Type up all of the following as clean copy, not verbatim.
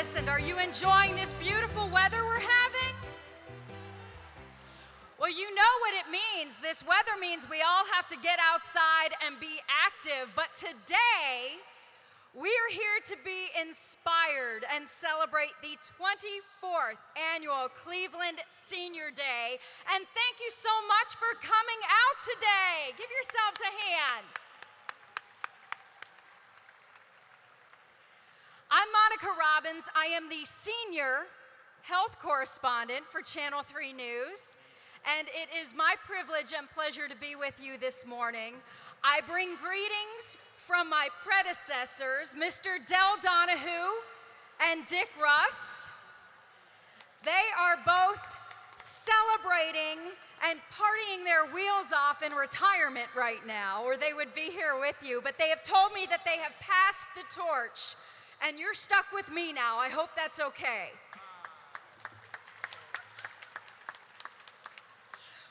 listened. Are you enjoying this beautiful weather we're having? Well, you know what it means. This weather means we all have to get outside and be active. But today, we are here to be inspired and celebrate the 24th annual Cleveland Senior Day. And thank you so much for coming out today. Give yourselves a hand. I'm Monica Robbins. I am the senior health correspondent for Channel 3 News. And it is my privilege and pleasure to be with you this morning. I bring greetings from my predecessors, Mr. Del Donahue and Dick Russ. They are both celebrating and partying their wheels off in retirement right now, or they would be here with you. But they have told me that they have passed the torch, and you're stuck with me now. I hope that's okay.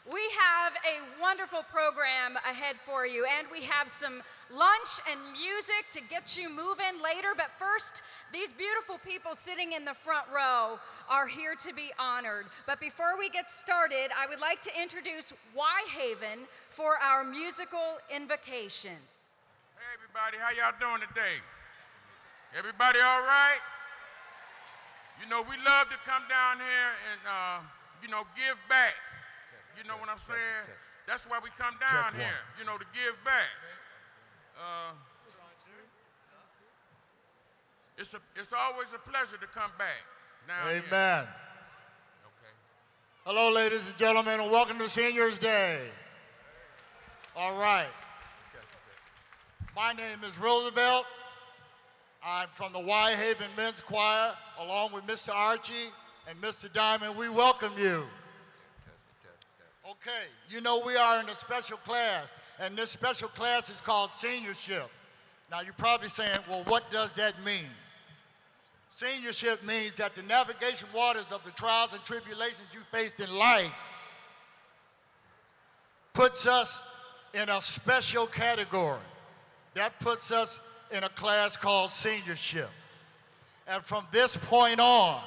We have a wonderful program ahead for you, and we have some lunch and music to get you moving later. But first, these beautiful people sitting in the front row are here to be honored. But before we get started, I would like to introduce Y-Haven for our musical invocation. Hey everybody, how y'all doing today? Everybody all right? You know, we love to come down here and, give back. You know what I'm saying? That's why we come down here, to give back. It's always a pleasure to come back. Amen. Okay. Hello, ladies and gentlemen, and welcome to Seniors Day. All right. My name is Roosevelt. I'm from the Y-Haven Men's Choir, along with Mr. Archie and Mr. Diamond. We welcome you. Okay, you know we are in a special class, and this special class is called seniorship. Now you're probably saying, well, what does that mean? Seniorship means that the navigation waters of the trials and tribulations you faced in life puts us in a special category. That puts us in a class called seniorship. And from this point on,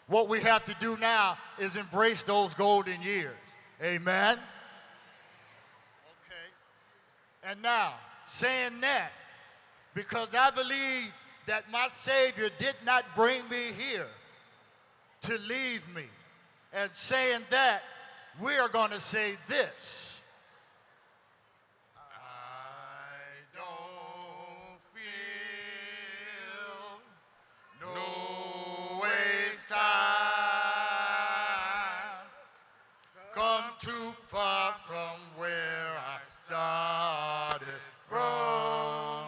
what we have to do now is embrace those golden years. Amen? Okay. And now, saying that, because I believe that my Savior did not bring me here to leave me. And saying that, we are going to say this. I don't feel no waste time. Come too far from where I started from.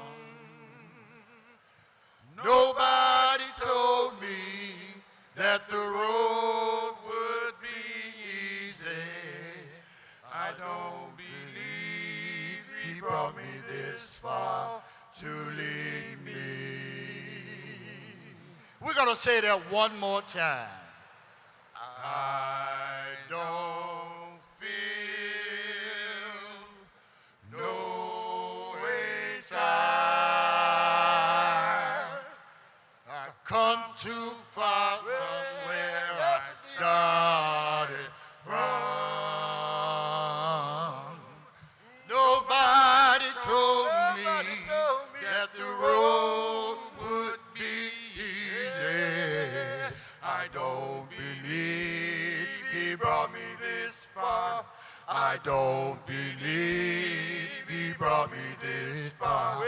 Nobody told me that the road would be easy. I don't believe he brought me this far to leave me. We're going to say that one more time. I don't feel no waste time. I come too far from where I started from. Nobody told me that the road would be easy. I don't believe he brought me this far. I don't believe he brought me this far.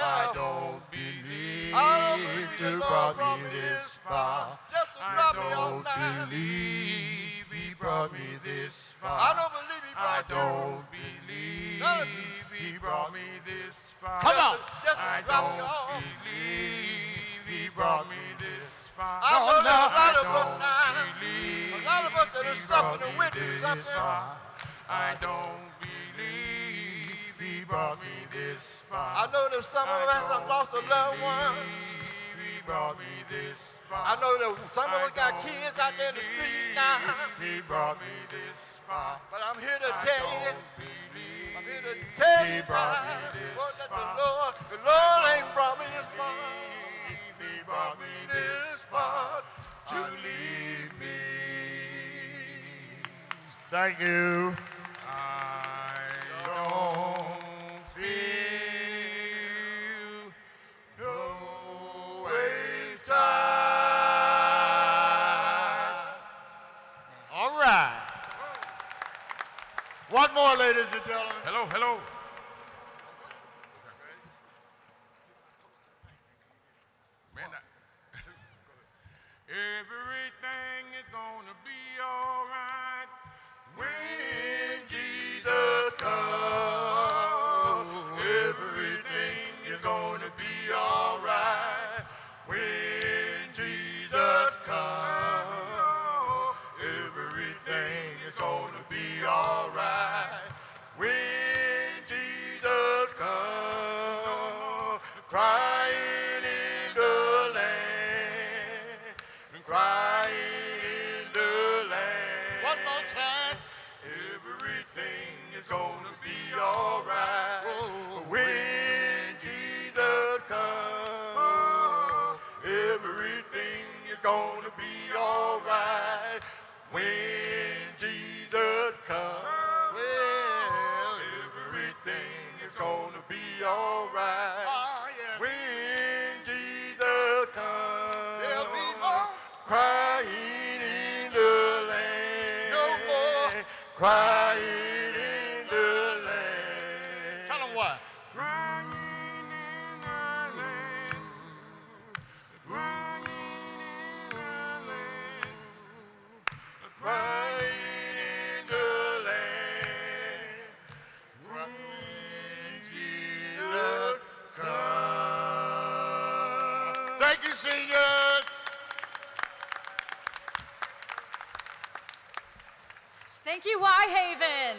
I don't believe he brought me this far. I don't believe he brought me this far. I don't believe he brought me this far. Come on. I don't believe he brought me this far. I know there's a lot of us now. believe A lot of us that are he stuck in brought the me winters this out there. far. I don't believe he brought me this far. I know that some of us have lost a loved one. He brought me this far. I know that some of us got kids out there in the street now. He brought me this far. But I'm here to I tell you, don't believe I'm here to tell he you brought now, me this Lord, that far. the Lord ain't brought me this far. He brought me this Thank you. I don't feel no waste time. All right. One more, ladies and gentlemen. Hello, hello. Man, everything is gonna be all right when Jesus comes. Everything is gonna be all right when Jesus comes. Everything is gonna be all right when Jesus comes. Crying in the land, crying in the land. One more time. Everything is gonna be all right when Jesus comes. Everything is gonna be all right when Jesus comes. Well, everything is gonna be all right Oh, yeah. when Jesus comes. There'll be no crying in the land. No more. Crying in the land. Tell them what. Crying in the land. Crying in the land. Crying in the land. When Jesus comes. Thank you, seniors. Thank you, Whitehaven.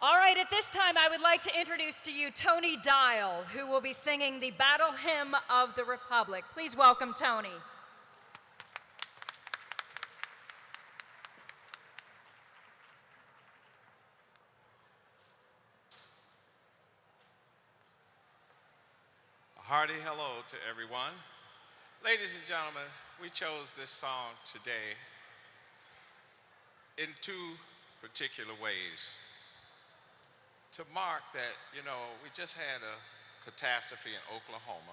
All right, at this time, I would like to introduce to you Tony Dial, who will be singing the Battle Hymn of the Republic. Please welcome Tony. A hearty hello to everyone. Ladies and gentlemen, we chose this song today in two particular ways. To mark that, we just had a catastrophe in Oklahoma,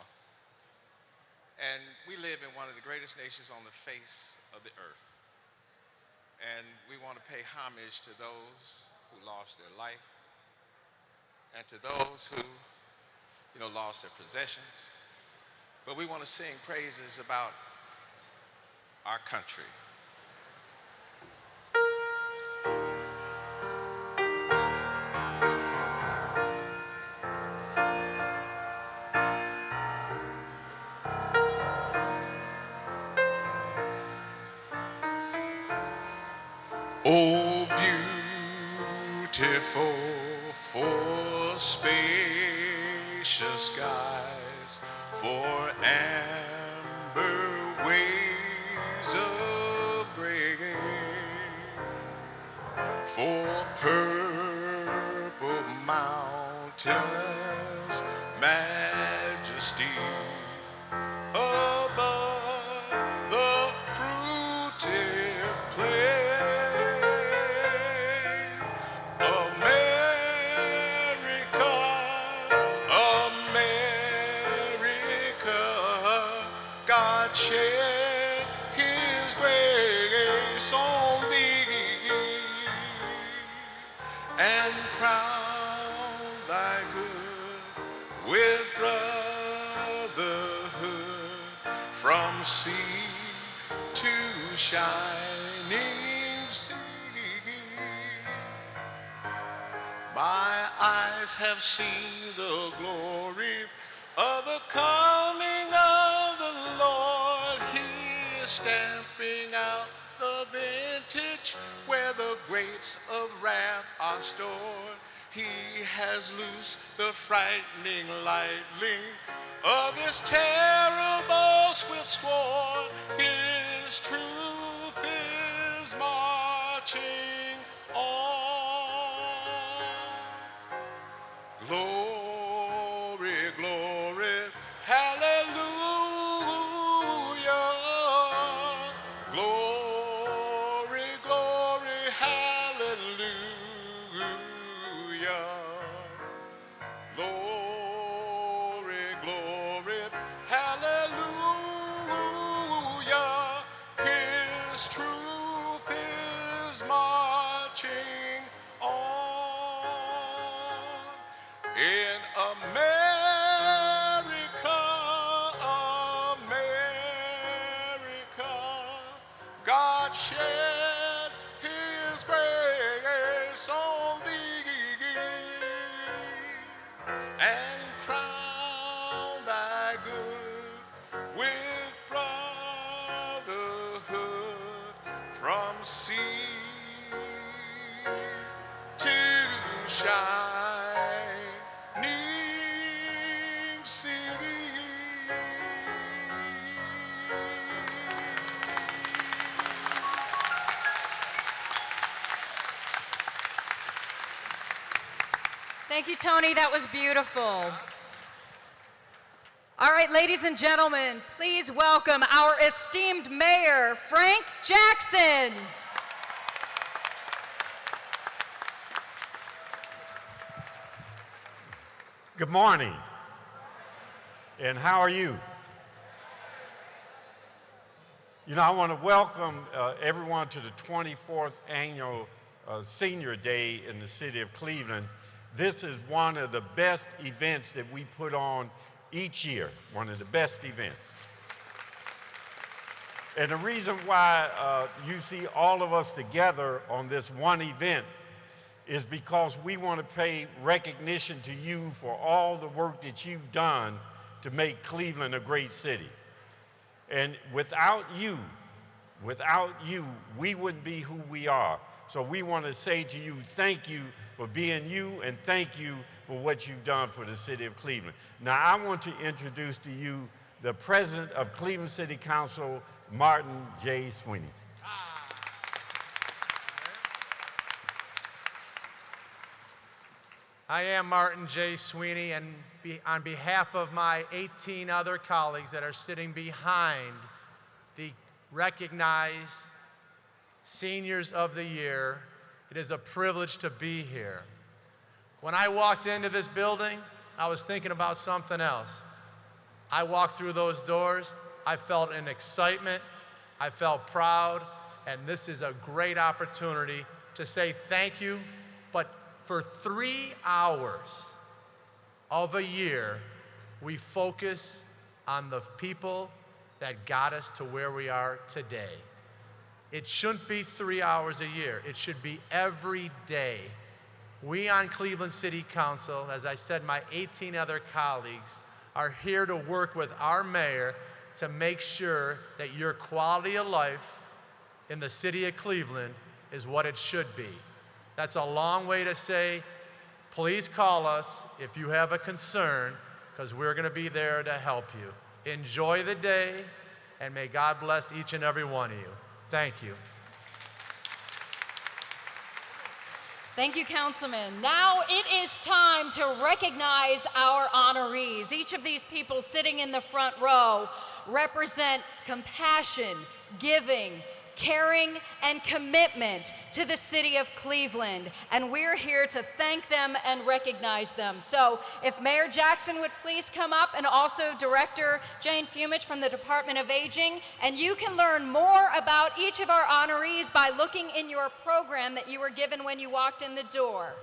and we live in one of the greatest nations on the face of the earth. And we want to pay homage to those who lost their life and to those who lost their possessions. But we want to sing praises about our country. Oh, beautiful for spacious skies, for amber waves of gray, for purple mountains, majesty above the fruitive plain. America, America, God shed His grace on thee and crown thy good with brotherhood from sea to shining sea. My eyes have seen the glory of the coming of the Lord. He is stamping out the vintage where the grapes of wrath are stored. He has loosed the frightening lightning of His terrible swift sword. His truth is marching on. Glory, glory, hallelujah. Glory, glory, Glory, glory, hallelujah. His truth is marching on. In America, America, God shed his grace on thee and crown thy good with brotherhood from sea to shining sea. Thank you, Tony. That was beautiful. All right, ladies and gentlemen, please welcome our esteemed mayor, Frank Jackson. Good morning. And how are you? You know, I want to welcome everyone to the 24th annual Senior Day in the city of Cleveland. This is one of the best events that we put on each year, one of the best events. And the reason why you see all of us together on this one event is because we want to pay recognition to you for all the work that you've done to make Cleveland a great city. And without you, we wouldn't be who we are. So we want to say to you, thank you for being you, and thank you for what you've done for the city of Cleveland. Now, I want to introduce to you the president of Cleveland City Council, Martin J. Sweeney. I am Martin J. Sweeney, and on behalf of my 18 other colleagues that are sitting behind the recognized Seniors of the Year, it is a privilege to be here. When I walked into this building, I was thinking about something else. I walked through those doors, I felt an excitement, I felt proud, and this is a great opportunity to say thank you. But for 3 hours of a year, we focus on the people that got us to where we are today. It shouldn't be 3 hours a year. It should be every day. We on Cleveland City Council, as I said, my 18 other colleagues, are here to work with our mayor to make sure that your quality of life in the city of Cleveland is what it should be. That's a long way to say, please call us if you have a concern, because we're going to be there to help you. Enjoy the day, and may God bless each and every one of you. Thank you. Thank you, Councilman. Now it is time to recognize our honorees. Each of these people sitting in the front row represent compassion, giving, caring, and commitment to the city of Cleveland, and we're here to thank them and recognize them. So if Mayor Jackson would please come up, and also Director Jane Fumich from the Department of Aging, and you can learn more about each of our honorees by looking in your program that you were given when you walked in the door.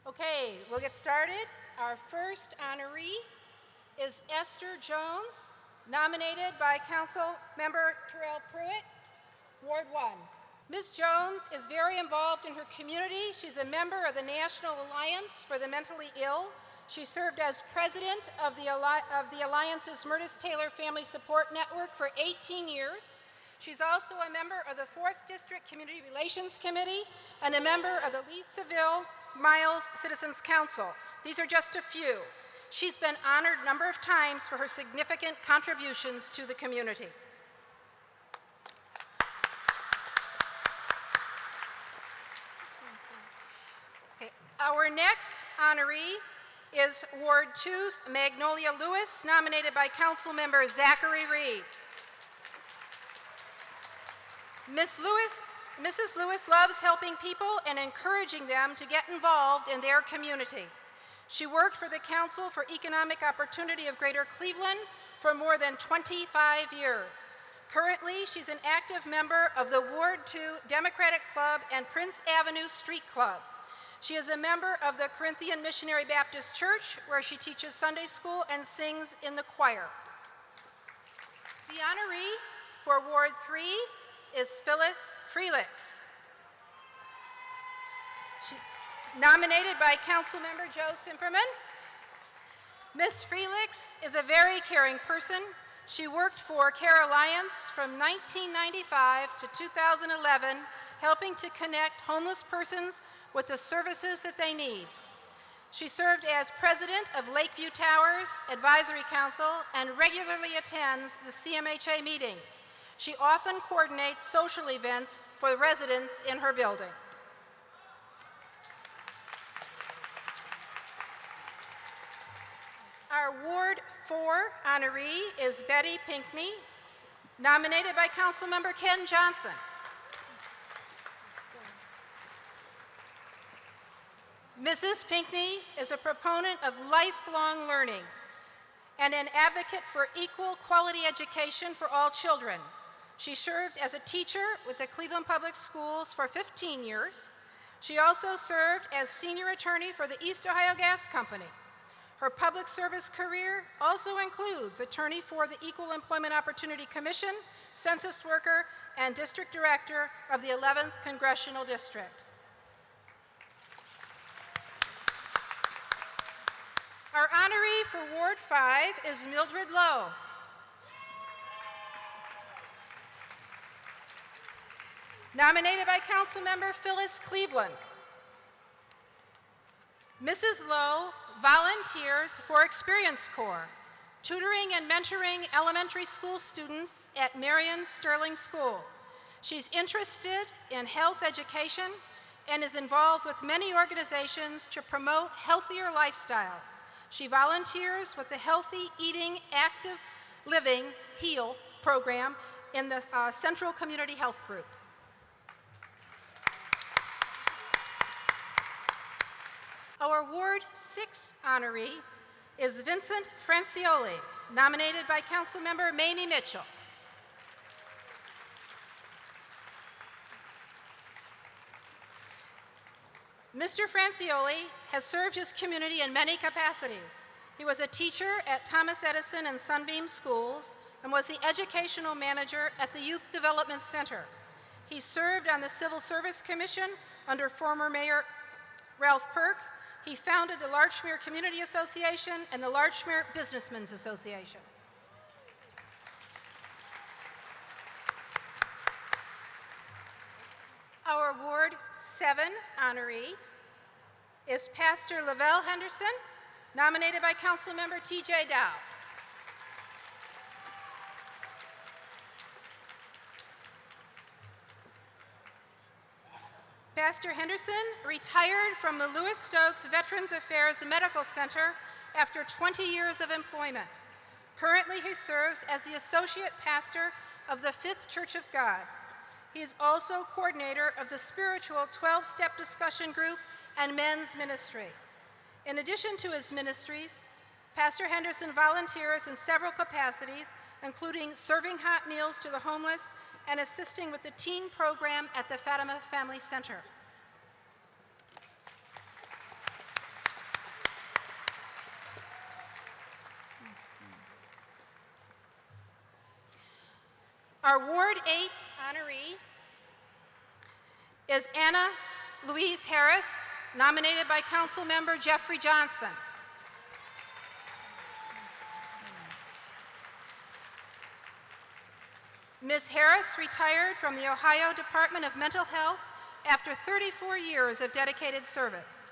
Okay, we'll get started. Our first honoree is Esther Jones, nominated by Council Member Terrell Pruitt, Ward 1. Ms. Jones is very involved in her community. She's a member of the National Alliance for the Mentally Ill. She served as president of the Alliance's Murtis Taylor Family Support Network for 18 years. She's also a member of the 4th District Community Relations Committee and a member of the Lee Seville Miles Citizens Council. These are just a few. She's been honored a number of times for her significant contributions to the community. Okay. Our next honoree is Ward 2's Magnolia Lewis, nominated by Council Member Zachary Reed. Ms. Lewis Mrs. Lewis loves helping people and encouraging them to get involved in their community. She worked for the Council for Economic Opportunity of Greater Cleveland for more than 25 years. Currently, she's an active member of the Ward 2 Democratic Club and Prince Avenue Street Club. She is a member of the Corinthian Missionary Baptist Church, where she teaches Sunday school and sings in the choir. The honoree for Ward 3 is Phyllis Freelix. Nominated by Councilmember Joe Simperman. Ms. Freelix is a very caring person. She worked for Care Alliance from 1995 to 2011, helping to connect homeless persons with the services that they need. She served as president of Lakeview Towers Advisory Council and regularly attends the CMHA meetings. She often coordinates social events for residents in her building. Our Ward 4 honoree is Betty Pinkney, nominated by Councilmember Ken Johnson. Mrs. Pinkney is a proponent of lifelong learning and an advocate for equal quality education for all children. She served as a teacher with the Cleveland Public Schools for 15 years. She also served as senior attorney for the East Ohio Gas Company. Her public service career also includes attorney for the Equal Employment Opportunity Commission, census worker, and district director of the 11th Congressional District. Our honoree for Ward 5 is Mildred Lowe. Nominated by Councilmember Phyllis Cleveland. Mrs. Lowe volunteers for Experience Corps, tutoring and mentoring elementary school students at Marion Sterling School. She's interested in health education and is involved with many organizations to promote healthier lifestyles. She volunteers with the Healthy Eating Active Living HEAL program in the Central Community Health Group. Our Ward 6 honoree is Vincent Francioli, nominated by Councilmember Mamie Mitchell. Mr. Francioli has served his community in many capacities. He was a teacher at Thomas Edison and Sunbeam Schools and was the educational manager at the Youth Development Center. He served on the Civil Service Commission under former Mayor Ralph Perk. He founded the Larchmere Community Association and the Larchmere Businessmen's Association. Our Ward 7 honoree is Pastor Lavelle Henderson, nominated by Councilmember T.J. Dow. Pastor Henderson retired from the Lewis Stokes Veterans Affairs Medical Center after 20 years of employment. Currently, he serves as the associate pastor of the Fifth Church of God. He is also coordinator of the spiritual 12-step discussion group and men's ministry. In addition to his ministries, Pastor Henderson volunteers in several capacities, including serving hot meals to the homeless and assisting with the teen program at the Fatima Family Center. Our Ward 8 honoree is Anna Louise Harris, nominated by Councilmember Jeffrey Johnson. Ms. Harris retired from the Ohio Department of Mental Health after 34 years of dedicated service.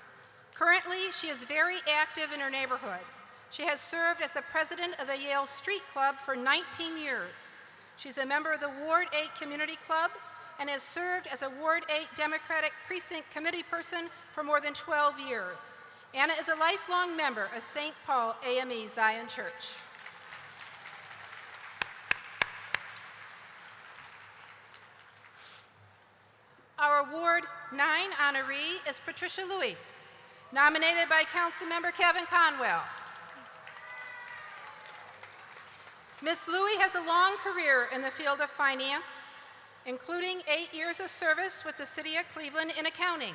Currently, she is very active in her neighborhood. She has served as the president of the Yale Street Club for 19 years. She's a member of the Ward 8 Community Club and has served as a Ward 8 Democratic Precinct Committee person for more than 12 years. Anna is a lifelong member of St. Paul AME Zion Church. Our Ward 9 honoree is Patricia Louie, nominated by Councilmember Kevin Conwell. Ms. Louie has a long career in the field of finance, including 8 years of service with the City of Cleveland in accounting.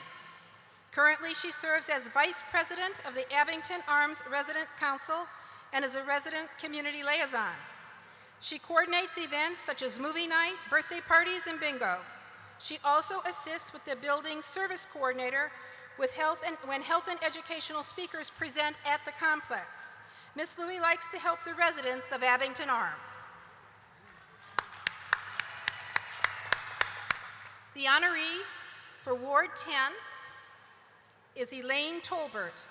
Currently, she serves as Vice President of the Abington Arms Resident Council and is a resident community liaison. She coordinates events such as movie night, birthday parties, and bingo. She also assists with the building service coordinator with when health and educational speakers present at the complex. Ms. Louie likes to help the residents of Abington Arms. The honoree for Ward 10 is Elaine Tolbert,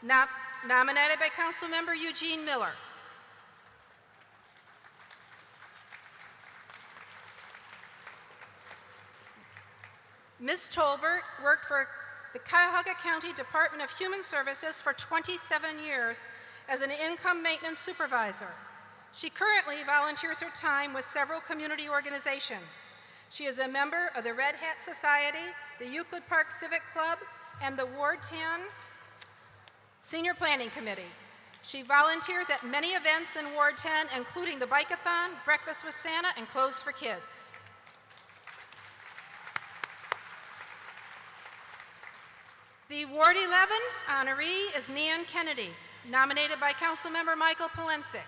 nominated by Councilmember Eugene Miller. Ms. Tolbert worked for the Cuyahoga County Department of Human Services for 27 years as an income maintenance supervisor. She currently volunteers her time with several community organizations. She is a member of the Red Hat Society, the Euclid Park Civic Club, and the Ward 10 Senior Planning Committee. She volunteers at many events in Ward 10, including the Bike-a-thon, Breakfast with Santa, and Clothes for Kids. The Ward 11 honoree is Nan Kennedy, nominated by Councilmember Michael Polensek.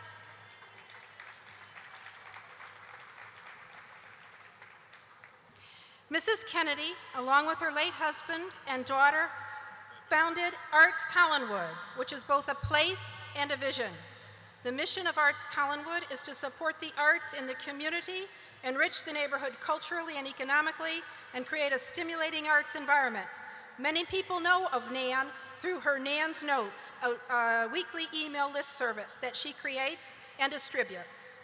Mrs. Kennedy, along with her late husband and daughter, founded Arts Collinwood, which is both a place and a vision. The mission of Arts Collinwood is to support the arts in the community, enrich the neighborhood culturally and economically, and create a stimulating arts environment. Many people know of Nan through her Nan's Notes, a weekly email list service that she creates and distributes.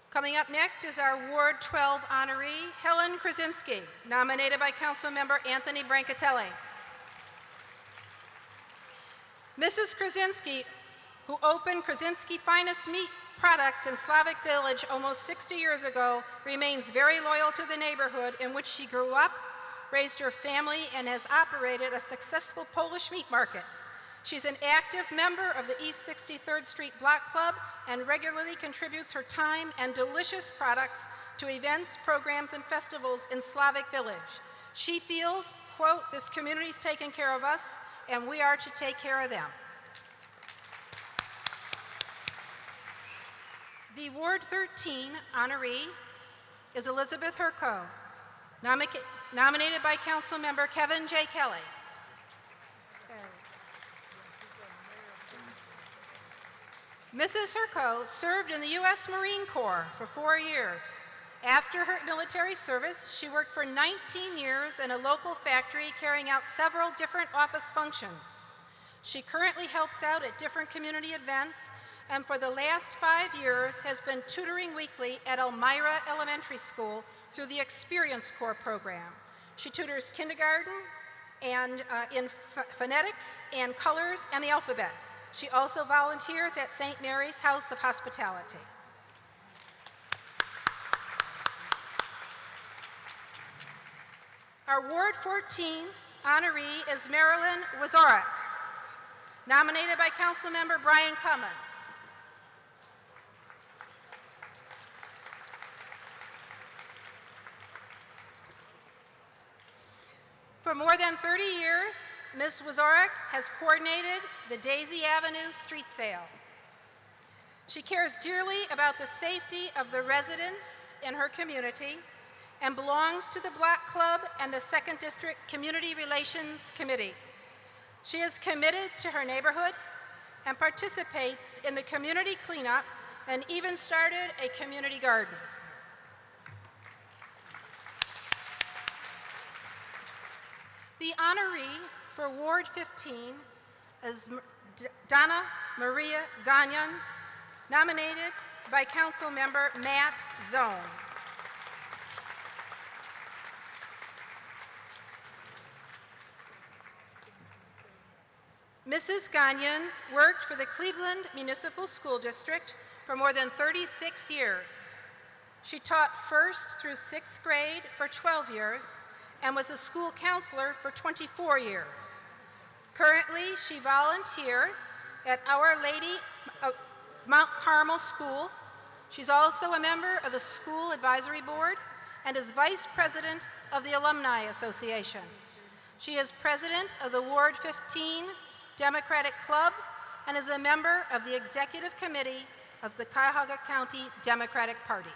Coming up next is our Ward 12 honoree, Helen Krasinski, nominated by Councilmember Anthony Brancatelli. Mrs. Krasinski, who opened Krasinski Finest Meat Products in Slavic Village almost 60 years ago, remains very loyal to the neighborhood in which she grew up, raised her family, and has operated a successful Polish meat market. She's an active member of the East 63rd Street Block Club and regularly contributes her time and delicious products to events, programs, and festivals in Slavic Village. She feels, quote, "This community's taking care of us, and we are to take care of them." The Ward 13 honoree is Elizabeth Herco, nominated by Councilmember Kevin J. Kelly. Mrs. Herco served in the U.S. Marine Corps for 4 years. After her military service, she worked for 19 years in a local factory carrying out several different office functions. She currently helps out at different community events and for the last 5 years has been tutoring weekly at Elmira Elementary School through the Experience Corps program. She tutors kindergarten and in phonetics and colors and the alphabet. She also volunteers at St. Mary's House of Hospitality. Our Ward 14 honoree is Marilyn Wazorek, nominated by Councilmember Brian Cummins. For more than 30 years, Ms. Wazorek has coordinated the Daisy Avenue street sale. She cares dearly about the safety of the residents in her community and belongs to the Block Club and the 2nd District Community Relations Committee. She is committed to her neighborhood and participates in the community cleanup and even started a community garden. The honoree for Ward 15 is Donna Maria Gagnon, nominated by Councilmember Matt Zone. Mrs. Gagnon worked for the Cleveland Municipal School District, for more than 36 years. She taught 1st through 6th grade for 12 years and was a school counselor for 24 years. Currently, she volunteers at Our Lady of Mount Carmel School. She's also a member of the School Advisory Board and is vice president of the Alumni Association. She is president of the Ward 15 Democratic Club and is a member of the executive committee of the Cuyahoga County Democratic Party.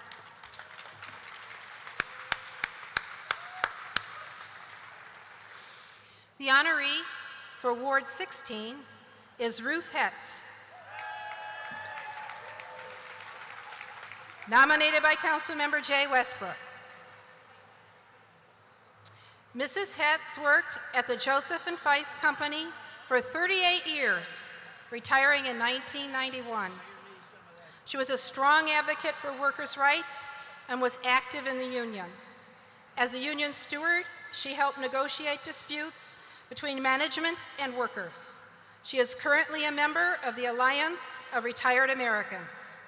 The honoree for Ward 16 is Ruth Hetz, nominated by Councilmember Jay Westbrook. Mrs. Hetz worked at the Joseph and Feist Company for 38 years, retiring in 1991. She was a strong advocate for workers' rights and was active in the union. As a union steward, she helped negotiate disputes between management and workers. She is currently a member of the Alliance of Retired Americans.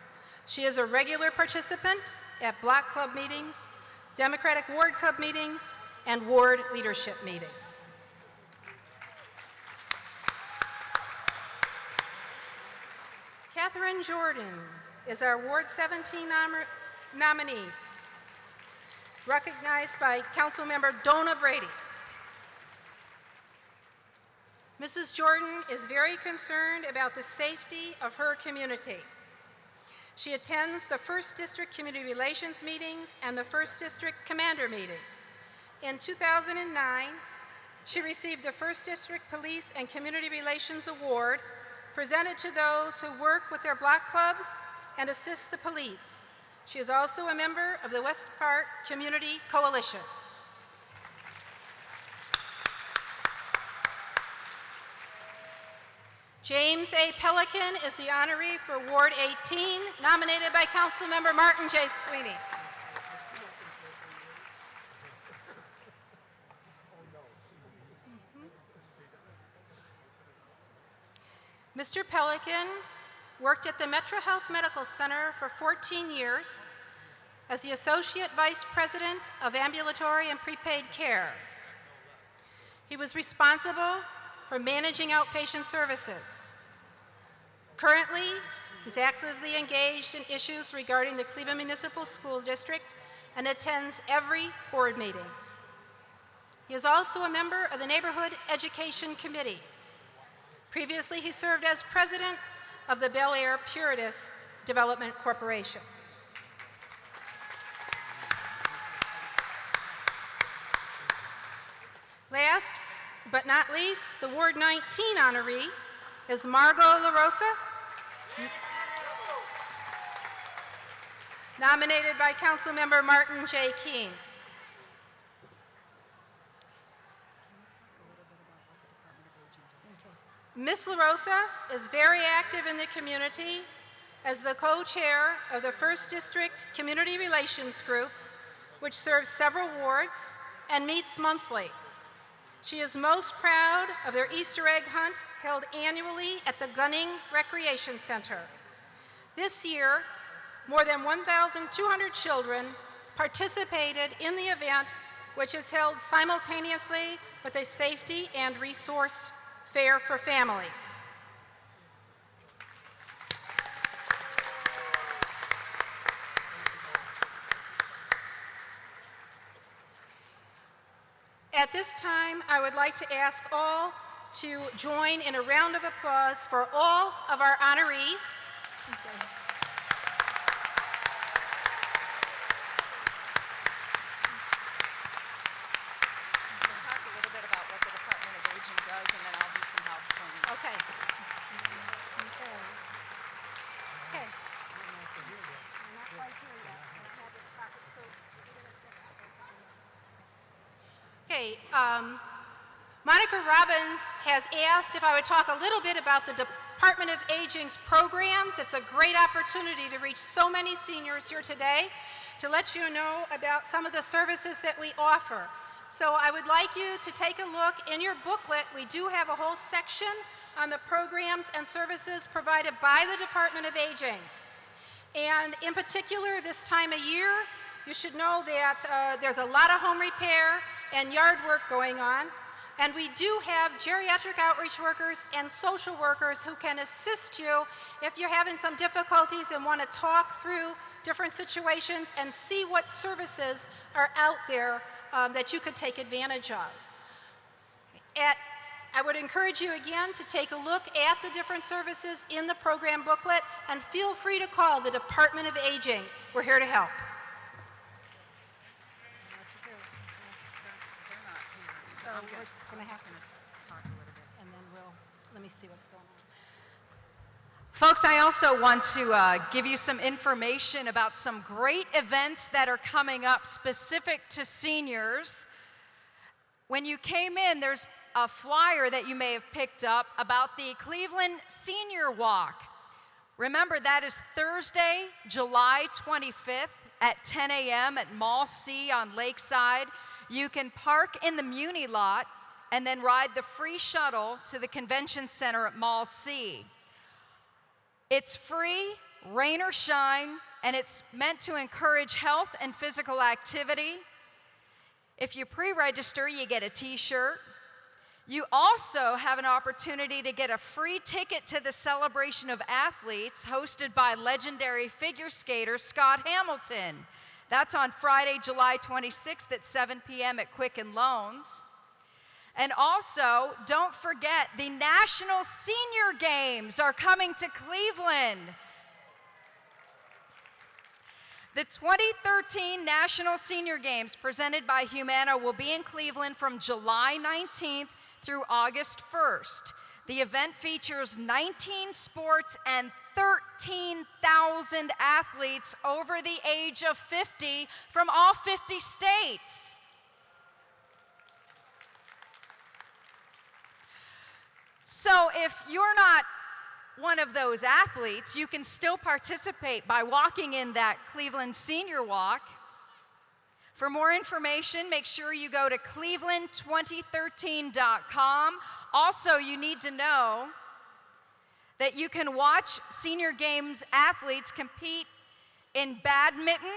She is a regular participant at block club meetings, Democratic Ward Club meetings, and ward leadership meetings. Catherine Jordan is our Ward 17 nominee, recognized by Councilmember Donna Brady. Mrs. Jordan is very concerned about the safety of her community. She attends the 1st District Community Relations meetings and the 1st District Commander meetings. In 2009, she received the 1st District Police and Community Relations Award, presented to those who work with their block clubs and assist the police. She is also a member of the West Park Community Coalition. James A. Pelican is the honoree for Ward 18, nominated by Councilmember Martin J. Sweeney. Mr. Pelican worked at the Metro Health Medical Center for 14 years as the Associate Vice President of Ambulatory and Prepaid Care. He was responsible for managing outpatient services. Currently, he's actively engaged in issues regarding the Cleveland Municipal School District and attends every board meeting. He is also a member of the Neighborhood Education Committee. Previously, he served as president of the Bel Air Puritas Development Corporation. Last but not least, the Ward 19 honoree is Margot LaRosa, nominated by Councilmember Martin J. Keene. Ms. LaRosa is very active in the community as the co-chair of the 1st District Community Relations Group, which serves several wards and meets monthly. She is most proud of their Easter egg hunt held annually at the Gunning Recreation Center. This year, more than 1,200 children participated in the event, which is held simultaneously with a safety and resource fair for families. At this time, I would like to ask all to join in a round of applause for all of our honorees. We'll talk a little bit about what the Department of Aging does, and then I'll do some house cleaning. Okay. Okay. Okay, Monica Robbins has asked if I would talk a little bit about the Department of Aging's programs. It's a great opportunity to reach so many seniors here today to let you know about some of the services that we offer. So I would like you to take a look in your booklet. We do have a whole section on the programs and services provided by the Department of Aging. And in particular, this time of year, you should know that there's a lot of home repair and yard work going on. And we do have geriatric outreach workers and social workers who can assist you if you're having some difficulties and want to talk through different situations and see what services are out there that you could take advantage of. I would encourage you again to take a look at the different services in the program booklet and feel free to call the Department of Aging. We're here to help. So we're just going to have to talk a little bit, and then let me see what's going on. Folks, I also want to give you some information about some great events that are coming up specific to seniors. When you came in, there's a flyer that you may have picked up about the Cleveland Senior Walk. Remember, that is Thursday, July 25th at 10 a.m. at Mall C on Lakeside. You can park in the Muni lot and then ride the free shuttle to the convention center at Mall C. It's free, rain or shine, and it's meant to encourage health and physical activity. If you pre-register, you get a t-shirt. You also have an opportunity to get a free ticket to the Celebration of Athletes hosted by legendary figure skater Scott Hamilton. That's on Friday, July 26th at 7 p.m. at Quicken Loans. And also, don't forget, the National Senior Games are coming to Cleveland. The 2013 National Senior Games presented by Humana will be in Cleveland from July 19th through August 1st. The event features 19 sports and 13,000 athletes over the age of 50 from all 50 states. So if you're not one of those athletes, you can still participate by walking in that Cleveland Senior Walk. For more information, make sure you go to cleveland2013.com. Also, you need to know that you can watch Senior Games athletes compete in badminton,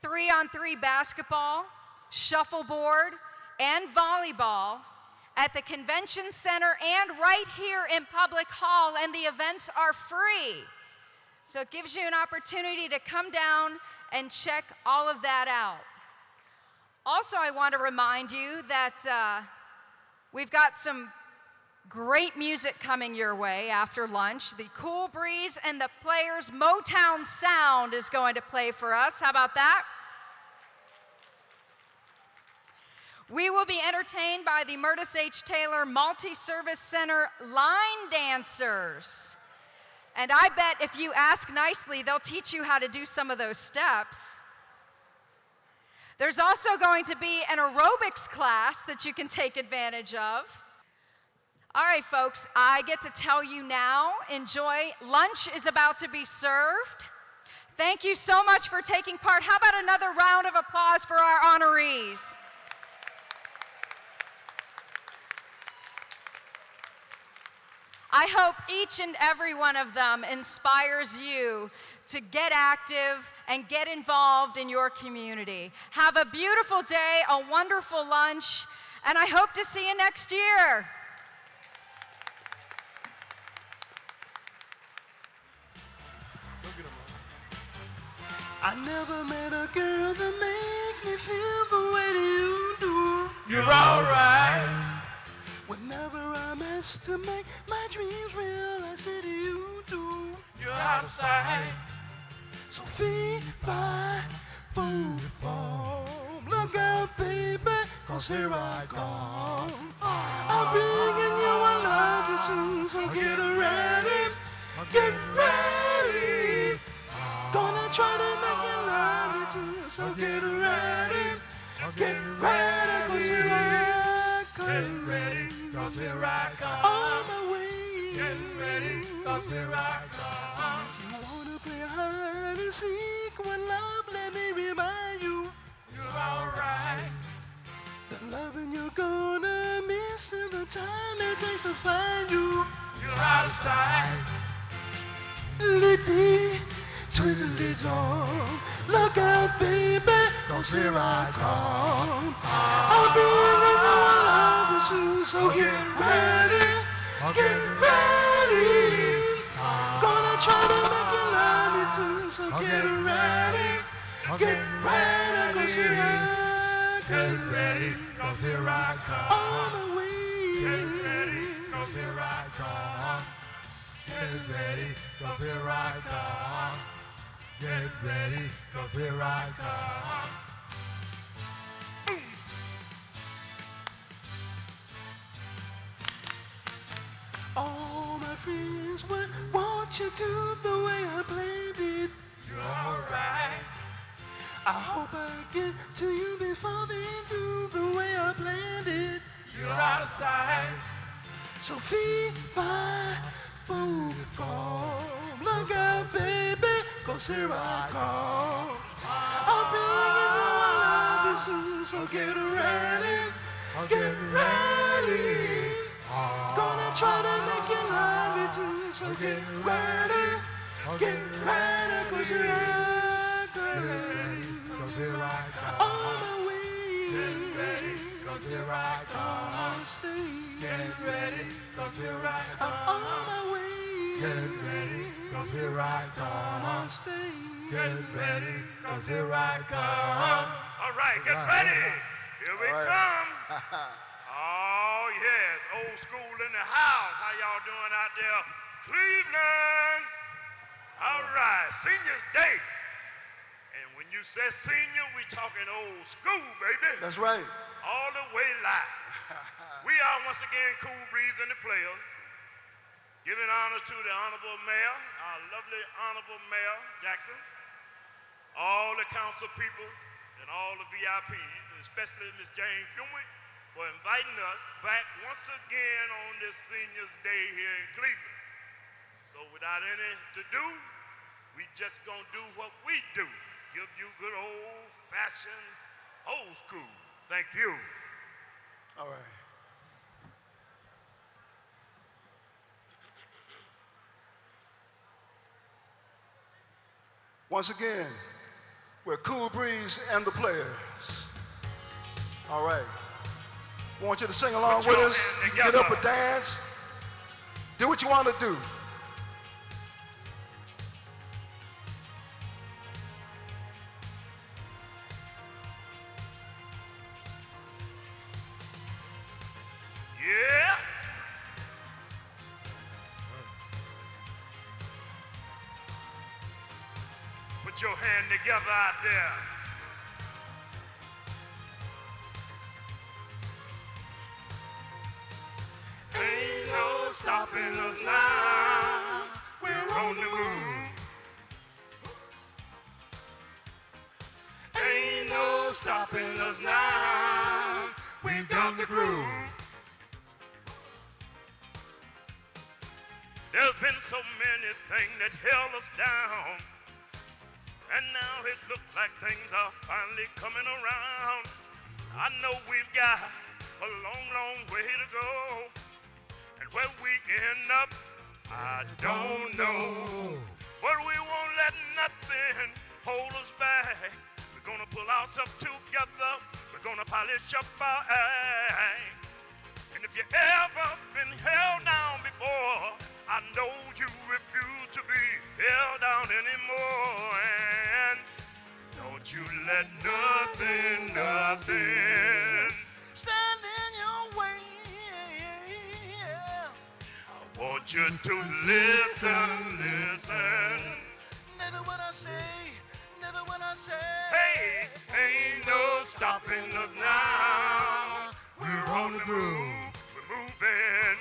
3-on-3 basketball, shuffleboard, and volleyball at the convention center and right here in Public Hall, and the events are free. So it gives you an opportunity to come down and check all of that out. Also, I want to remind you that we've got some great music coming your way after lunch. The Cool Breeze and the Players Motown Sound is going to play for us. How about that? We will be entertained by the Murtis H. Taylor Multi-Service Center line dancers. And I bet if you ask nicely, they'll teach you how to do some of those steps. There's also going to be an aerobics class that you can take advantage of. All right, folks, I get to tell you now, enjoy. Lunch is about to be served. Thank you so much for taking part. How about another round of applause for our honorees? I hope each and every one of them inspires you to get active and get involved in your community. Have a beautiful day, a wonderful lunch, and I hope to see you next year. I never met a girl that make me feel the way that you do. You're alright. Whenever I'm asked to make my dreams real, I say to you do. You're out of sight. So feed my food form. Look out, baby, 'cause here I come. I'm bringing you a love this soon, so get ready. Get ready. Gonna try to make you love it too, so get ready. Get ready, 'cause here I come. Get ready, 'cause here I come. On my way. Get ready, 'cause here I come. You wanna play hide and seek when love, let me remind you. You're alright. The loving you're gonna miss and the time it takes to find you. You're out of sight. Lead me twiddly drum. Look out, baby, 'cause here I come. I'll be in your love is you, so get ready, get ready. Gonna try to make you love me too, so get ready, get ready, 'cause here I come. Get ready, 'cause here I come. On the way. Get ready, 'cause here I come. Get ready, 'cause here I come. Get ready, 'cause here I come. All my friends would want you to the way I played it. You're alright. I hope I get to you before they do the way I planned it. You're out of sight. So fee, fi, food, form. Look out, baby, 'cause here I come. I'm bringing you my love is soon, so get ready, get ready. Gonna try to make you love me too, so get ready, 'cause here I come. Get ready, 'cause here I come. On my way. Get ready, 'cause here I come. Stay. Get ready, 'cause here I come. I'm on my way. Get ready, 'cause here I come. Stay. Get ready, 'cause here I come. All right, get ready. Here we come. Oh, yes, old school in the house. How y'all doing out there? Cleveland. All right, Seniors Day. And when you say senior, we talking old school, baby. That's right. All the way live. We are once again Cool Breeze and the Players, giving honor to the Honorable Mayor, our lovely Honorable Mayor Jackson, all the council peoples, and all the VIPs, and especially Ms. Jane Fumey, for inviting us back once again on this Seniors Day here in Cleveland. So without any to do, we just gonna do what we do, give you good old-fashioned old school. Thank you. All right. Once again, we're Cool Breeze and the Players. All right. Want you to sing along with us. You can get up and dance. Do what you want to do. Yeah. Put your hand together out there. Ain't no stopping us now. We're on the move. Ain't no stopping us now. We got the groove. There's been so many things that held us down, and now it looks like things are finally coming around. I know we've got a long, long way to go, and where we end up, I don't know. But we won't let nothing hold us back. We're gonna pull ourselves together. We're gonna polish up our act. And if you ever been held down before, I know you refuse to be held down anymore. And don't you let nothing Stand in your way. I want you to listen. Never what I say, never what I say. Hey, ain't no stopping us now. We're on the groove. We're moving.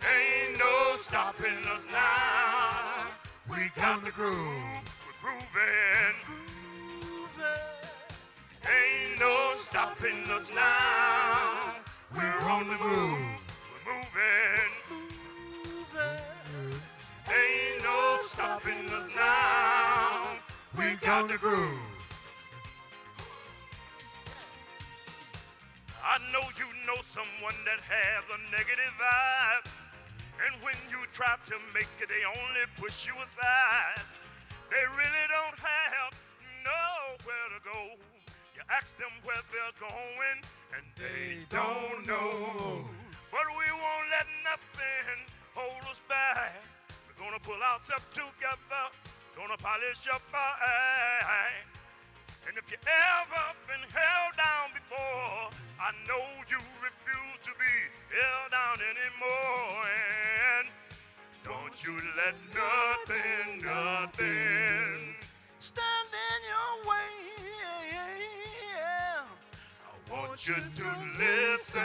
Ain't no stopping us now. We got the groove. We're grooving. Ain't no stopping us now. We're on the move. We're moving. Ain't no stopping us now. We got the groove. I know you know someone that has a negative vibe, And when you try to make it, they only push you aside. They really don't have nowhere to go. You ask them where they're going, and they don't know. But we won't let nothing hold us back. We're gonna pull ourselves together, gonna polish up our act. And if you ever been held down before, I know you refuse to be held down anymore. And don't you let nothing stand in your way. I want you to listen.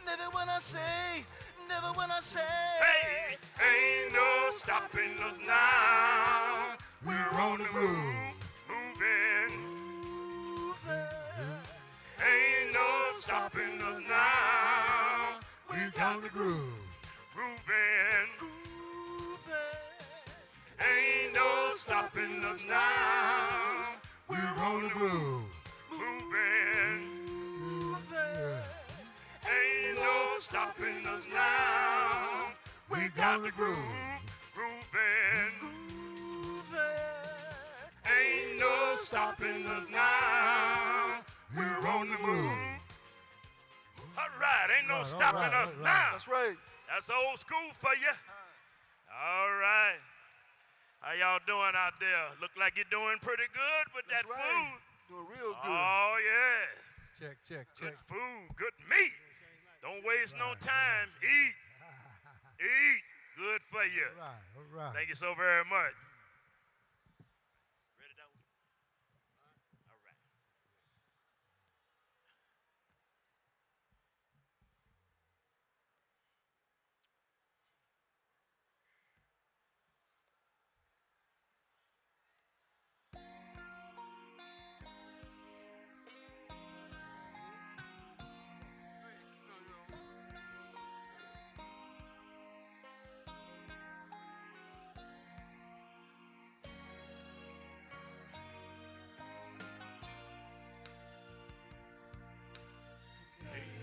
Never when I say, never when I say. Hey, ain't no stopping us now. We're on the move, moving. Ain't no stopping us now. We got the groove, grooving. Ain't no stopping us now. We're on the move, moving. Ain't no stopping us now. We got the groove, grooving. Ain't no stopping us now. We're on the move. All right, ain't no stopping us now. That's right. That's old school for you. All right. How y'all doing out there? Look like you're doing pretty good with that That's right. food. Doing real good. Oh, yes. Check, check, Good check. food, good meat. Don't waste no time. Eat. Eat. Good for you. All right. Thank you so very much. Ready, that one? All right.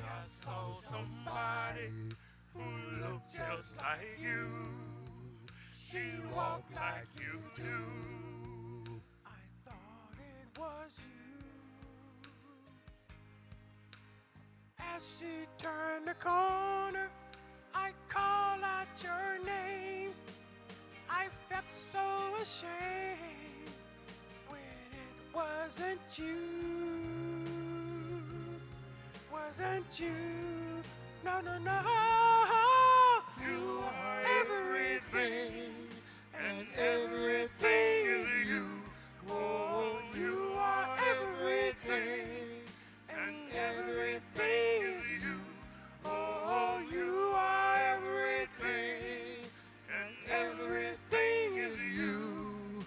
I saw somebody who looked just like you. She walked like you do. I thought it was you. As she turned the corner, I called out your name. I felt so ashamed when it wasn't you. Wasn't you? No, no, no. You are everything, and everything is you. Oh, you are everything, and everything is you. Oh, you are everything, and everything is you.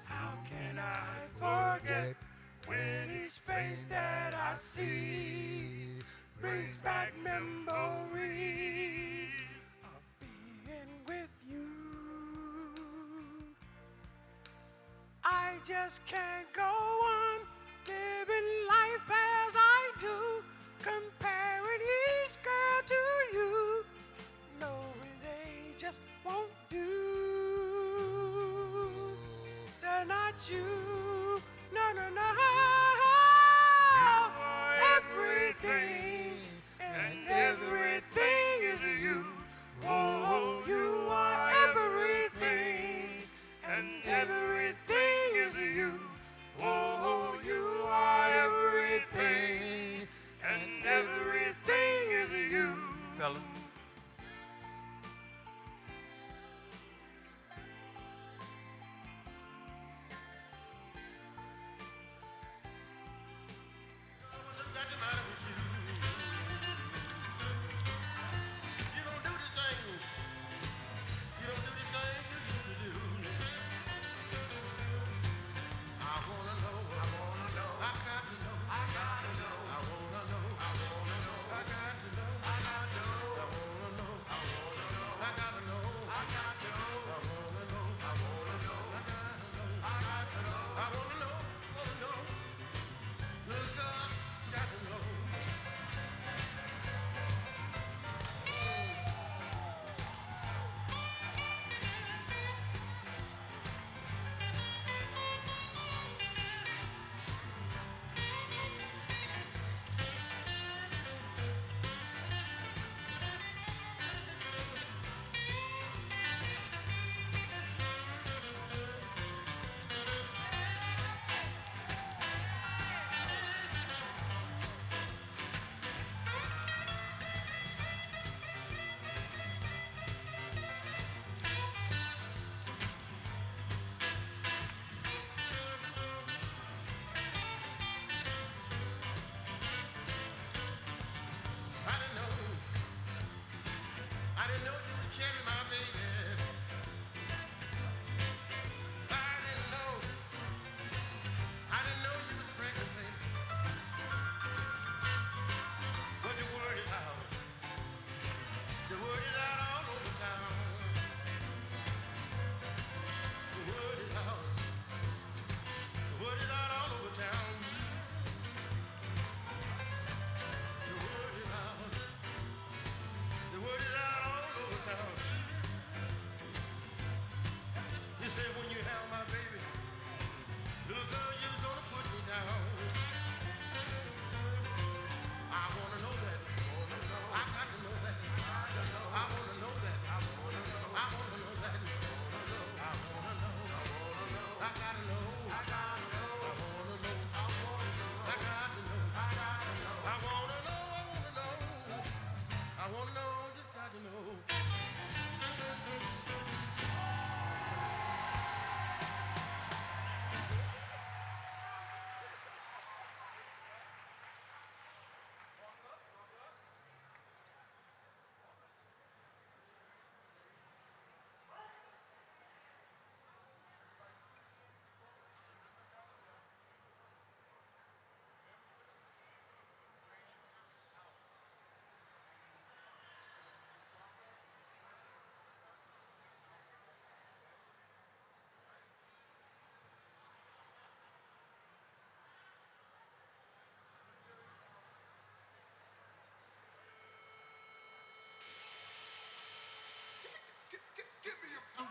How can I forget when each face that I see brings back memories of being with you? I just can't go on living life as I do, comparing each girl to you, knowing they just won't do. They're not you. No, no, no. Everything, and everything is you. Oh, you are everything, and everything is you. Oh, you are everything, and everything is you. Fellas. didn't know you was carrying my baby. I didn't know you was pregnant, baby. But the word is out. The word is out all over town. The word is out. The word is out all over town. The word is out. The word is out all over town. You say when you have my baby, little girl, you was gonna put me down. I wanna know that. I got to know that. I wanna know that. I wanna know that. I wanna know. I gotta know. I wanna know. I got to know. I wanna know. I wanna know. Just got to know. Give me a...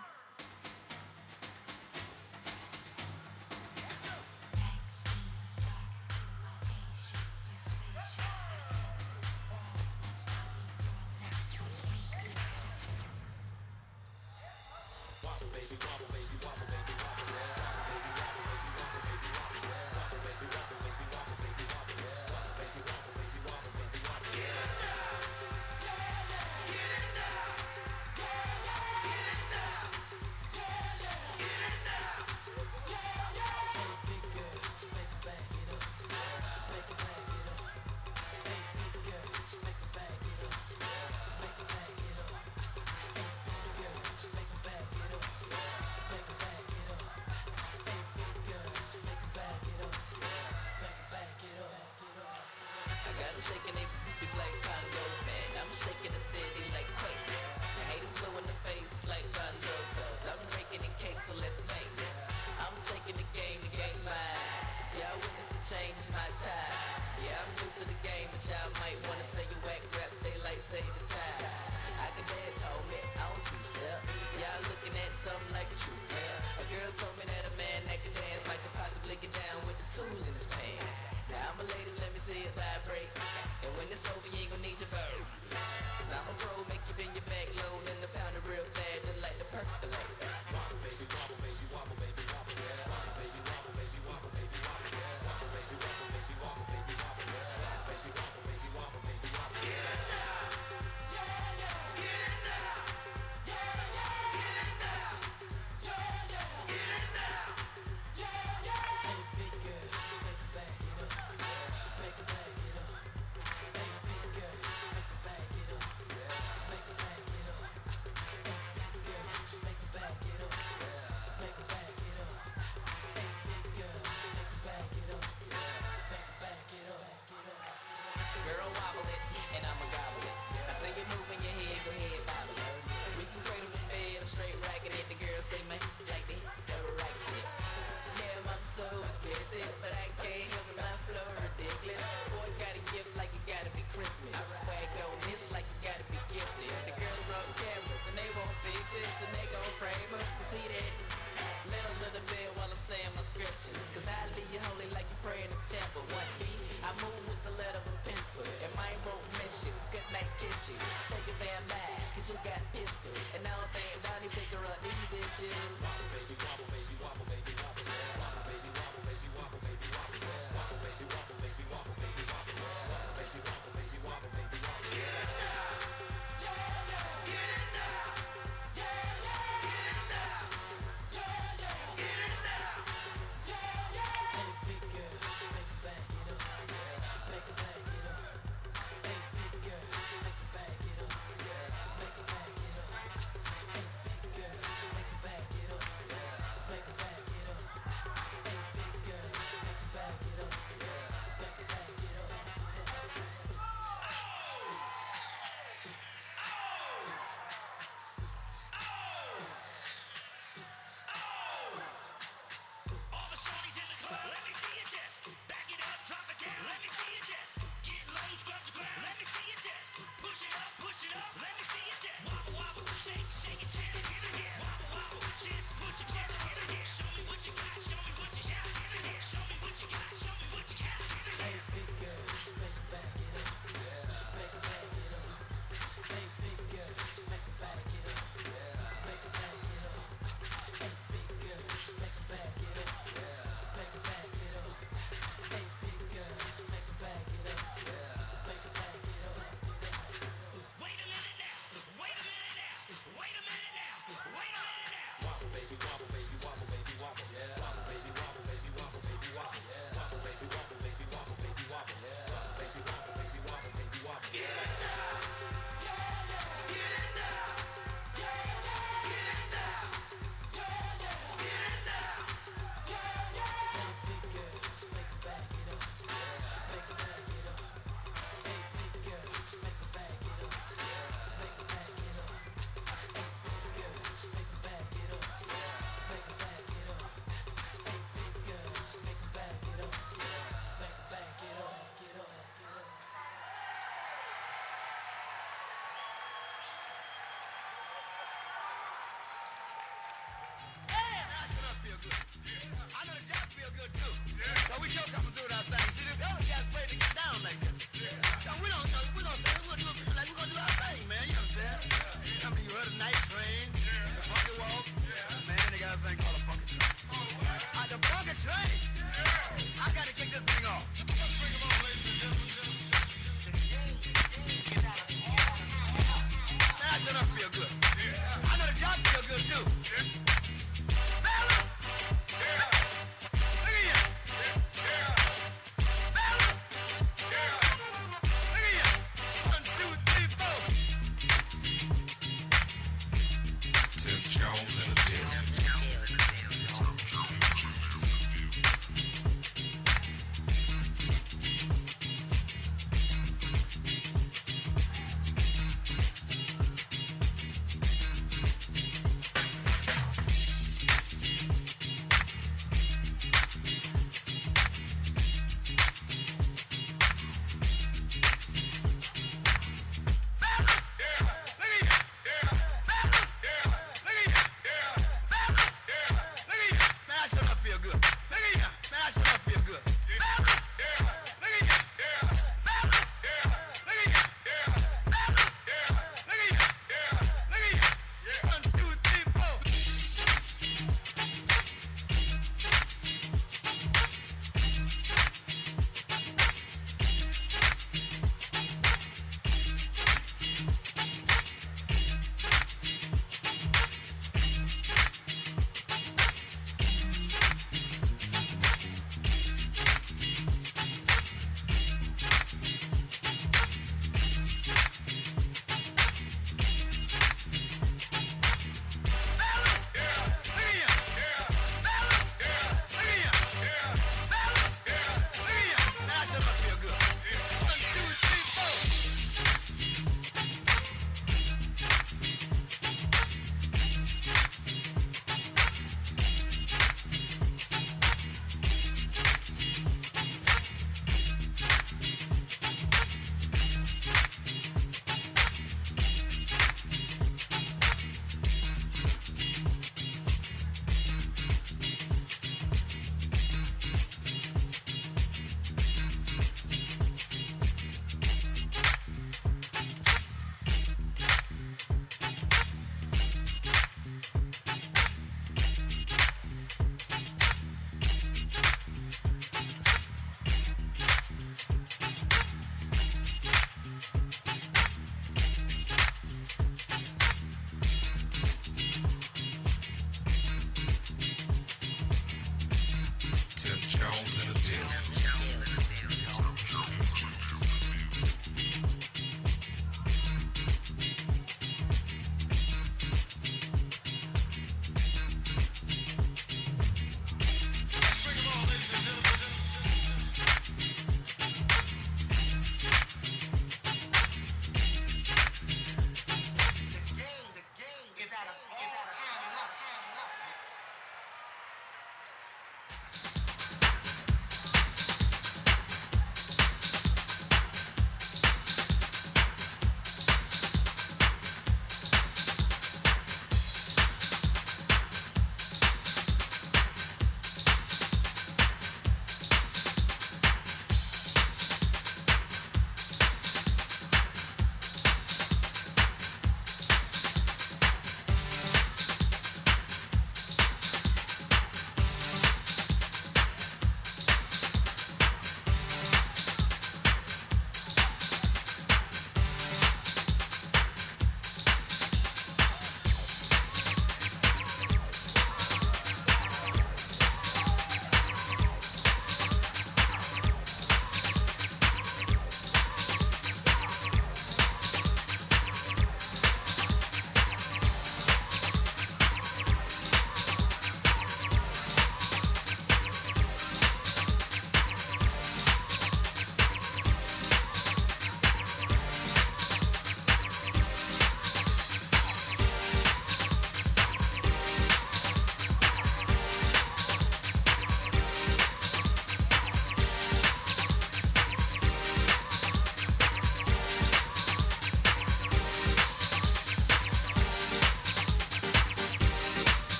feel good too. So we sure coming through that thing. See, the other guys afraid to get down like this. So we're gonna do it like we're gonna do our thing, man. You understand? I mean, you heard of Night Train, the Funky Walk. Man, they got a thing called a Funky Train. The Funky Train. I gotta kick this thing off. Let's bring them on, ladies and gentlemen. Man, I sure enough feel good. I know the job feel good too. Fella! Look at you! Fella! Look at you! 1, 2, 3, 4. Tim Jones in the building.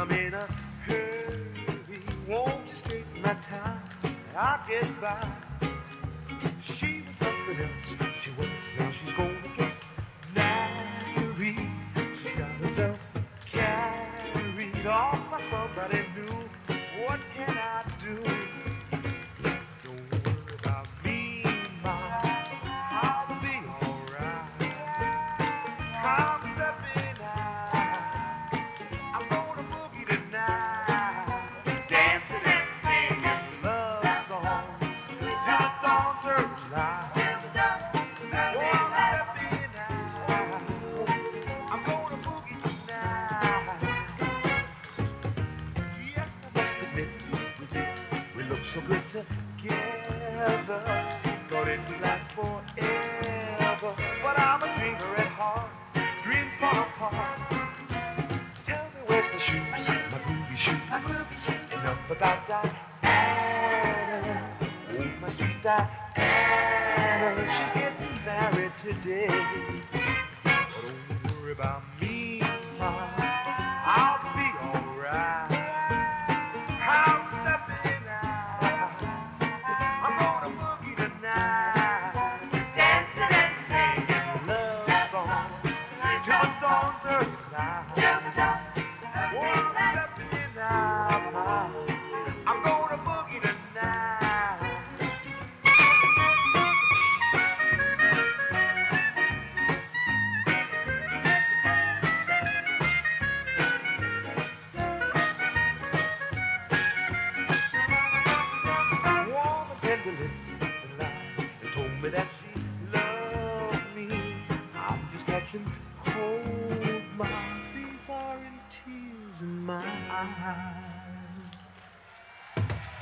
I'm in a hurry. Won't you take my time? I'll get by. She was something else. She was, now she's gonna get married. She got herself carried off by somebody new. What can I do? Don't worry about me, ma. I'll be alright. I'm stepping out. I'm gonna boogie tonight. Dancing and singing love songs till the dawn turns light. Oh, I'm stepping out. I'm gonna boogie tonight. Yes, I must admit, we look so good together. Thought it would last forever, but I'm a dreamer at heart. Dreams fall apart. Tell me where's the shoes, my groovy shoes. Enough about Diana. Oh, my sweet Diana. She's getting married today. But don't worry about me, ma. I'll be alright. I'm stepping out. I'm gonna boogie tonight. Dancing and singing love songs till the dawn turns light. Oh, I'm stepping out. I'm gonna boogie tonight. Warm and tender lips and lies. They told me that she loved me. I'm just catching cold. My feet are in tears in my eyes.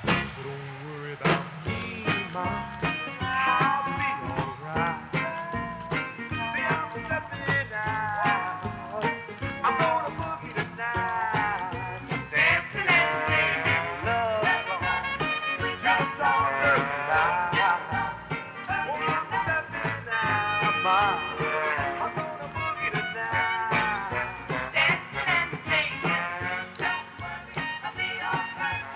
So don't worry about me, ma. I'll be alright. See, I'm stepping out. I'm gonna boogie tonight. Dancing and singing love songs till the dawn turns light. Oh, I'm stepping out, ma. I'm gonna boogie tonight. Dancing and singing. Don't worry, I'll be alright.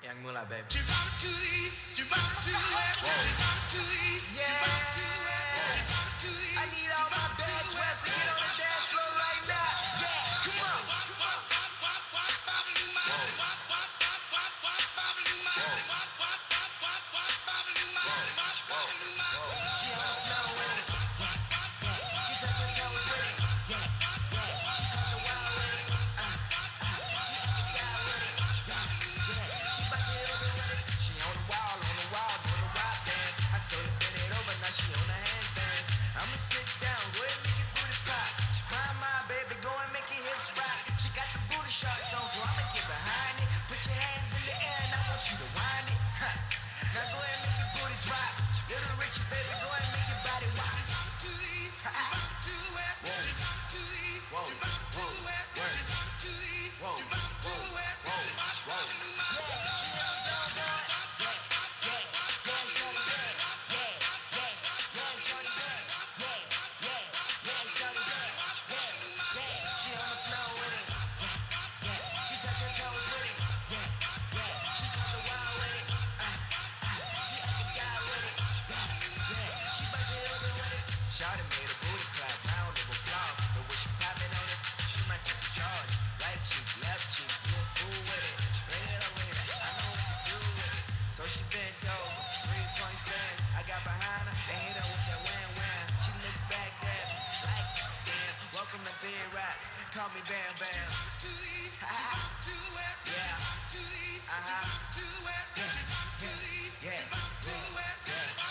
Young Moolah, baby. She brought it to the east, she brought it to the west, she brought it to the east, she brought it to the west, she brought it to the east. I need all my bad sweats to get on the dance floor right now. Yeah, come on. Shawty made a booty clap, round of applause. The way she poppin' on it, she might catch a charge. Right cheek, left cheek, you a fool with it. Bring it over here, I know what to do with it. So she bent over, 3-point stand. I got behind her, and hit her with that wham-wham. She looked back at me, like, damn. Welcome to Big Rock, call me Bam Bam. To the east, to the west, yeah. To the east, to the west, yeah. To the east, yeah. To the west, yeah.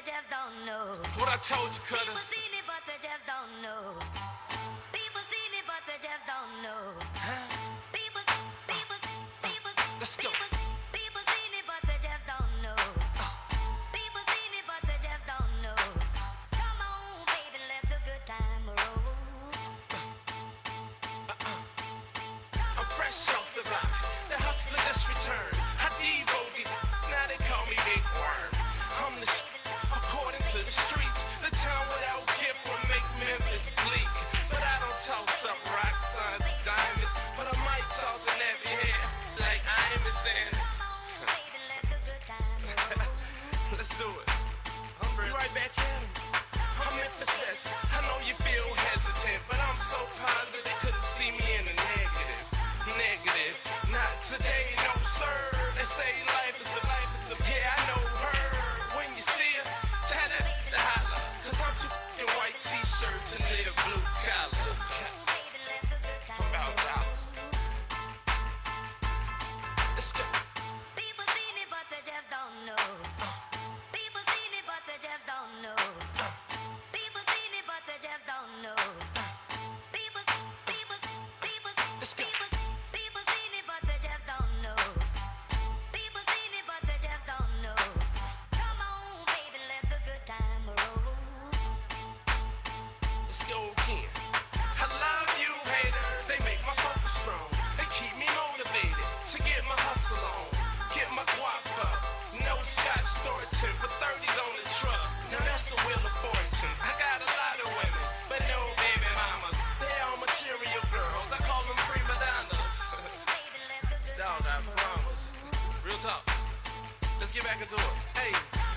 just don't know. What I told you, Cutter. People seen it, but they just don't know. People seen it, but they just don't know. People, let's go. People seen it, but they just don't know. People seen it, but they just don't know. Come on, baby, let the good time roll. I'm fresh off the block. The hustler just returned. I devoted. Now they call me Big Worm. I'm the according to the streets. The town without gift will make Memphis bleak. But I don't toss up rock signs and diamonds. But I might toss an nappy hair like I'm a sand. Let's do it. I'm right back at him. I'm Memphis. I know you feel hesitant, but I'm so positive they couldn't see me in the negative. Negative. Not today, no sir. They say life is a yeah, I know her. When you see her, tell her to holler. Cause I'm too in white t-shirts to live blue collar. About dollars. Let's go. People seen it, but they just don't know. People seen it, but they just don't know. People seen it, but they just don't know. People, let's go. people seen it, but they just don't know. People seen it, but they just don't know. Come on, baby, let the good time roll. Let's go again. I love you haters, they make my focus strong. They keep me motivated to get my hustle on. Get my guap up. No Scotch storage tin for 30s on the truck. Now that's a wheel of fortune. I got a lot of women, but no baby mamas. They all material girls. I call them prima donnas. Dog, I promise. Real talk. Let's get back into it. Hey,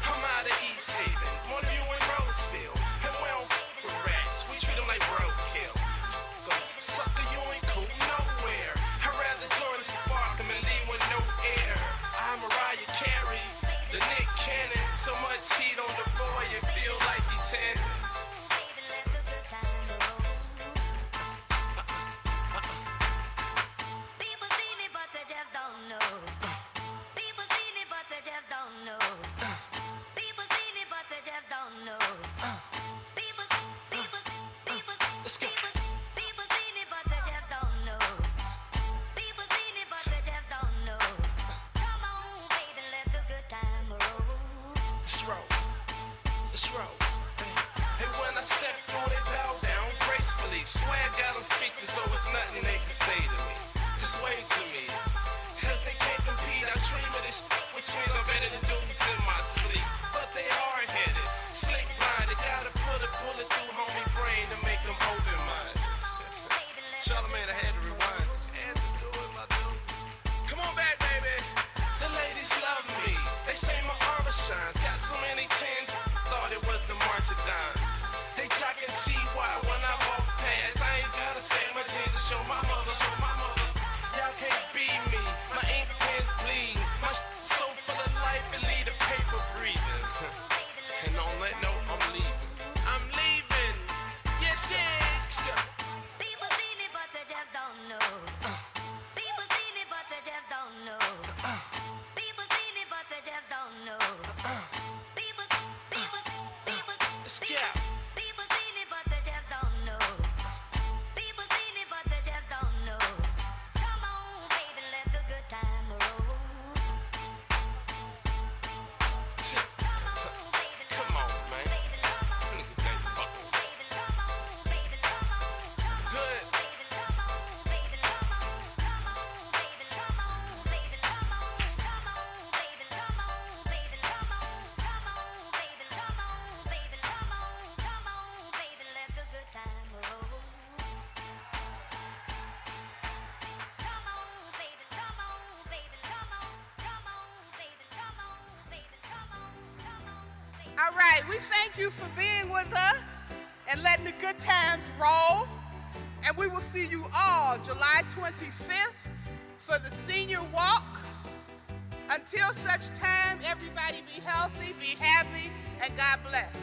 I'm out of East Haven. One of you in Roseville. And we don't f with rats. We treat them like roadkill. Sucker, you ain't cool nowhere. I'd rather join the spark and leave with no air. I'm Mariah Carey, the Nick Cannon. So much heat on the boy, you feel like he's 10. People seen it, but they just don't know. People seen it, but they just don't know. People seen it, but they just don't know. People, let's go. people seen it, but they just don't know. People seen it, but they just don't know. Come on, baby, let the good time roll. Let's roll. Let's roll. Hey, when I step through, they bow down gracefully. Swag got them speechless, so it's nothing they can say to me. Just wave to me. Cause they can't compete. I dream of this shit, which means I'm better than dudes in my sleep. But they hard-headed, slick blind. They gotta put a bullet through homie brain to make them open mind. Charlamagne, I had to rewind. Had to do it, my dude. Come on back, baby. The ladies love me. They say my armor shines. Got so many tens, thought it was the March of Dimes. They jockin' GY when I walk past. I ain't gotta say my jeans to show my mother. Y'all can't beat me. My ink pen bleed. My so full of life and leave the paper breathing. And on that note, I'm leaving. I'm leaving. Yes, let's go. People seen it, but they just don't know. People seen it, but they just don't know. People seen it, but they just don't know. People, let's go. people seen it, but they just don't know. People seen it, but they just don't know. Come on, baby, let the good time roll. Come on, man. Niggas ain't fucking good. All right, we thank you for being with us and letting the good times roll. And we will see you all July 25th for the senior walk. Until such time, everybody be healthy, be happy, and God bless.